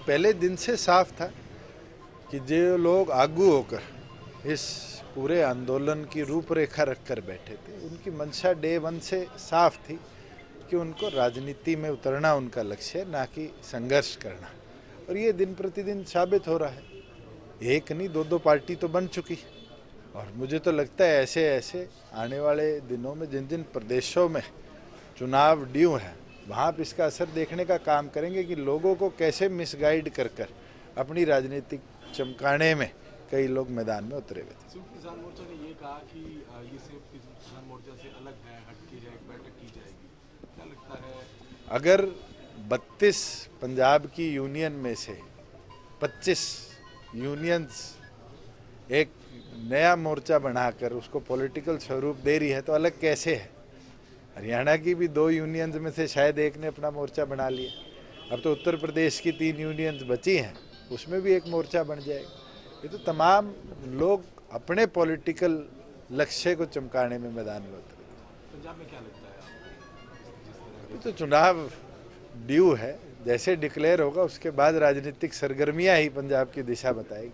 पहले दिन से साफ था कि जो लोग आगू होकर इस पूरे आंदोलन की रूपरेखा रखकर बैठे थे, उनकी मंशा डे वन से साफ थी कि उनको राजनीति में उतरना उनका लक्ष्य है, ना कि संघर्ष करना। और ये दिन प्रतिदिन साबित हो रहा है। एक नहीं, दो पार्टी तो बन चुकी। और मुझे तो लगता है ऐसे ऐसे आने वाले दिनों में जिन जिन प्रदेशों में चुनाव ड्यू है, वहाँ पर इसका असर देखने का काम करेंगे कि लोगों को कैसे मिसगाइड कर कर अपनी राजनीतिक चमकाने में कई लोग मैदान में उतरे हुए थे। संयुक्त किसान मोर्चा ने ये कहा कि ये सिर्फ किसान मोर्चा से अलग है, हटके है, एक बैठक की जाएगी। क्या लगता है, अगर 32 पंजाब की यूनियन में से 25 यूनियंस एक नया मोर्चा बनाकर उसको पॉलिटिकल स्वरूप दे रही है तो अलग कैसे है? हरियाणा की भी 2 यूनियंस में से शायद एक ने अपना मोर्चा बना लिया। अब तो उत्तर प्रदेश की 3 यूनियंस बची हैं, उसमें भी एक मोर्चा बन जाएगा। ये तो तमाम लोग अपने पॉलिटिकल लक्ष्य को चमकाने में मैदान में उतरे। पंजाब में क्या लगता है आपको? ये तो चुनाव ड्यू है, जैसे डिक्लेयर होगा उसके बाद राजनीतिक सरगर्मियां ही पंजाब की दिशा बताएगी।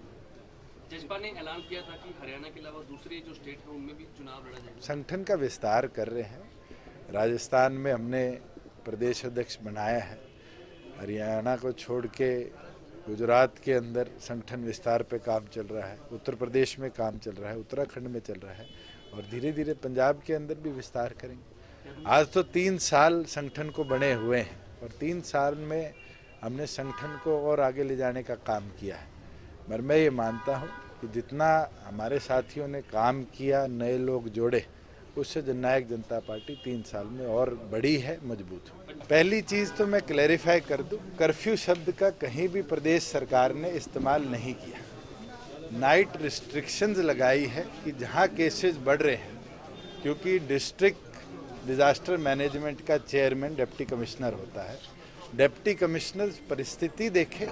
जजपा ने ऐलान किया था कि हरियाणा के अलावा दूसरे जो स्टेट हैं उनमें भी चुनाव लड़ा जाएगा। संगठन का विस्तार कर रहे हैं। राजस्थान में हमने प्रदेश अध्यक्ष बनाया है। हरियाणा को छोड़ के गुजरात के अंदर संगठन विस्तार पे काम चल रहा है, उत्तर प्रदेश में काम चल रहा है, उत्तराखंड में चल रहा है और धीरे धीरे पंजाब के अंदर भी विस्तार करेंगे। आज तो 3 साल संगठन को बने हुए हैं और 3 साल में हमने संगठन को और आगे ले जाने का काम किया है। पर मैं ये मानता हूँ कि जितना हमारे साथियों ने काम किया, नए लोग जोड़े, उससे जननायक जनता पार्टी 3 साल में और बड़ी है, मजबूत हो। पहली चीज़ तो मैं क्लैरिफाई कर दूं, कर्फ्यू शब्द का कहीं भी प्रदेश सरकार ने इस्तेमाल नहीं किया। नाइट रिस्ट्रिक्शंस लगाई है कि जहां केसेस बढ़ रहे हैं, क्योंकि डिस्ट्रिक्ट डिजास्टर मैनेजमेंट का चेयरमैन डिप्टी कमिश्नर होता है। डिप्टी कमिश्नर परिस्थिति देखे,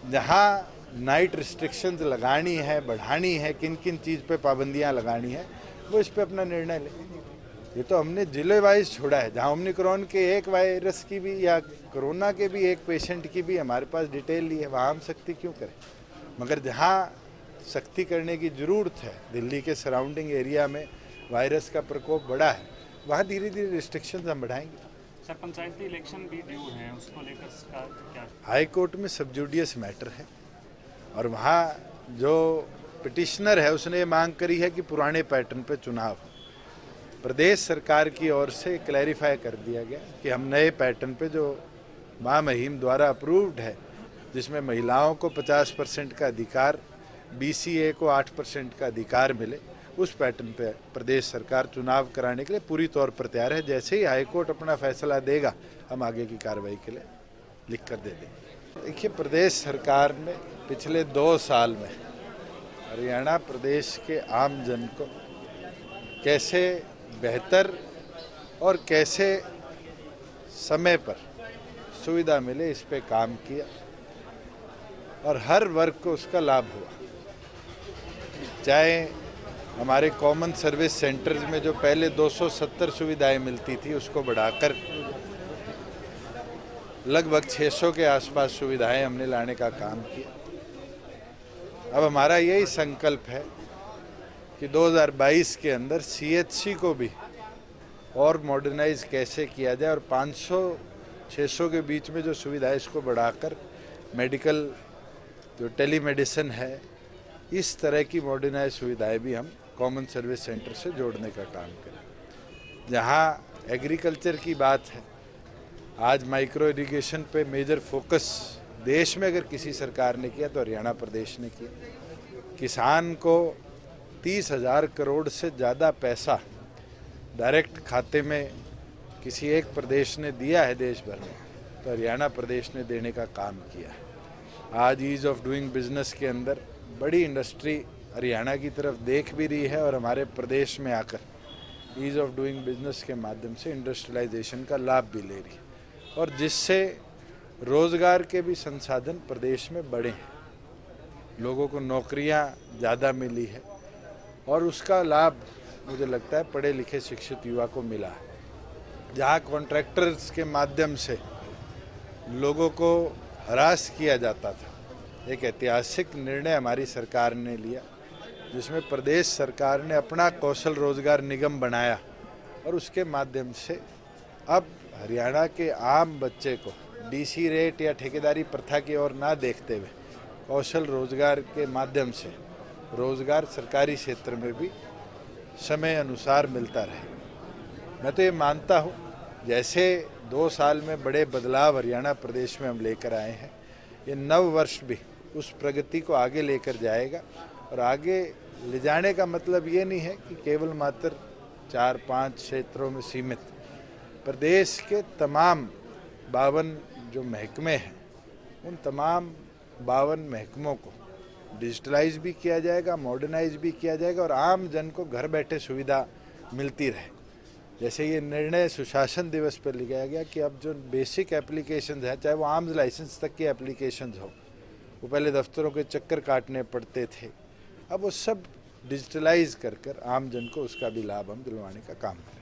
जहां नाइट रिस्ट्रिक्शंस लगानी है, बढ़ानी है, किन किन चीज़ पे पाबंदियां लगानी है, वो इस पे अपना निर्णय ले। ये तो हमने जिले वाइज छोड़ा है, जहाँ ओमिक्रॉन के एक वायरस की भी या कोरोना के भी एक पेशेंट की भी हमारे पास डिटेल ली है, वहाँ हम सख्ती क्यों करें? मगर जहाँ सख्ती करने की ज़रूरत है, दिल्ली के सराउंडिंग एरिया में वायरस का प्रकोप बढ़ा है, वहाँ धीरे धीरे रिस्ट्रिक्शंस हम बढ़ाएंगे। सर, पंचायती इलेक्शन भी ड्यू हैं, उसको लेकर क्या? हाई कोर्ट में सबजुडियस मैटर है और वहाँ जो पिटिशनर है उसने मांग करी है कि पुराने पैटर्न पे चुनाव हो। प्रदेश सरकार की ओर से क्लैरिफाई कर दिया गया कि हम नए पैटर्न पे जो महामहिम द्वारा अप्रूव्ड है, जिसमें महिलाओं को 50% का अधिकार, BCA को 8% का अधिकार मिले, उस पैटर्न पे प्रदेश सरकार चुनाव कराने के लिए पूरी तौर पर तैयार है। जैसे ही हाईकोर्ट अपना फैसला देगा, हम आगे की कार्रवाई के लिए लिख कर दे देंगे। देखिए, प्रदेश सरकार ने पिछले 2 साल में हरियाणा प्रदेश के आम जन को कैसे बेहतर और कैसे समय पर सुविधा मिले, इस पे काम किया और हर वर्ग को उसका लाभ हुआ। चाहे हमारे कॉमन सर्विस सेंटर्स में जो पहले 270 सुविधाएं मिलती थी, उसको बढ़ाकर लगभग 600 के आसपास सुविधाएं हमने लाने का काम किया। अब हमारा यही संकल्प है कि 2022 के अंदर CHC को भी और मॉडर्नाइज कैसे किया जाए और 500-600 के बीच में जो सुविधाएं, इसको बढ़ाकर मेडिकल जो टेलीमेडिसिन है, इस तरह की मॉडर्नाइज सुविधाएं भी हम कॉमन सर्विस सेंटर से जोड़ने का काम करें। जहां एग्रीकल्चर की बात है, आज माइक्रो इरिगेशन पे मेजर फोकस देश में अगर किसी सरकार ने किया तो हरियाणा प्रदेश ने किया। किसान को 30,000 करोड़ से ज़्यादा पैसा डायरेक्ट खाते में किसी एक प्रदेश ने दिया है देश भर में, तो हरियाणा प्रदेश ने देने का काम किया है। आज ईज़ ऑफ डूइंग बिजनेस के अंदर बड़ी इंडस्ट्री हरियाणा की तरफ देख भी रही है और हमारे प्रदेश में आकर ईज़ ऑफ डूइंग बिजनेस के माध्यम से इंडस्ट्रियलाइजेशन का लाभ भी ले रही है और जिससे रोज़गार के भी संसाधन प्रदेश में बढ़े हैं, लोगों को नौकरियां ज़्यादा मिली है और उसका लाभ मुझे लगता है पढ़े लिखे शिक्षित युवा को मिला है। जहाँ कॉन्ट्रैक्टर्स के माध्यम से लोगों को हरास किया जाता था। एक ऐतिहासिक निर्णय हमारी सरकार ने लिया जिसमें प्रदेश सरकार ने अपना कौशल रोजगार निगम बनाया और उसके माध्यम से अब हरियाणा के आम बच्चे को डीसी रेट या ठेकेदारी प्रथा की ओर ना देखते हुए कौशल रोजगार के माध्यम से रोजगार सरकारी क्षेत्र में भी समय अनुसार मिलता रहे। मैं तो ये मानता हूँ जैसे 2 साल में बड़े बदलाव हरियाणा प्रदेश में हम लेकर आए हैं, ये नव वर्ष भी उस प्रगति को आगे लेकर जाएगा। और आगे ले जाने का मतलब ये नहीं है कि केवल मात्र 4-5 क्षेत्रों में सीमित, प्रदेश के तमाम 52 जो महकमे हैं उन तमाम 52 महकमों को डिजिटलाइज भी किया जाएगा, मॉडर्नाइज भी किया जाएगा और आम जन को घर बैठे सुविधा मिलती रहे। जैसे ये निर्णय सुशासन दिवस पर लिया गया कि अब जो बेसिक एप्लीकेशंस हैं, चाहे वो आर्म्स लाइसेंस तक की एप्लीकेशंस हो, वो पहले दफ्तरों के चक्कर काटने पड़ते थे, अब वो सब डिजिटलाइज कर आम जन को उसका भी लाभ हम दिलवाने का काम करें।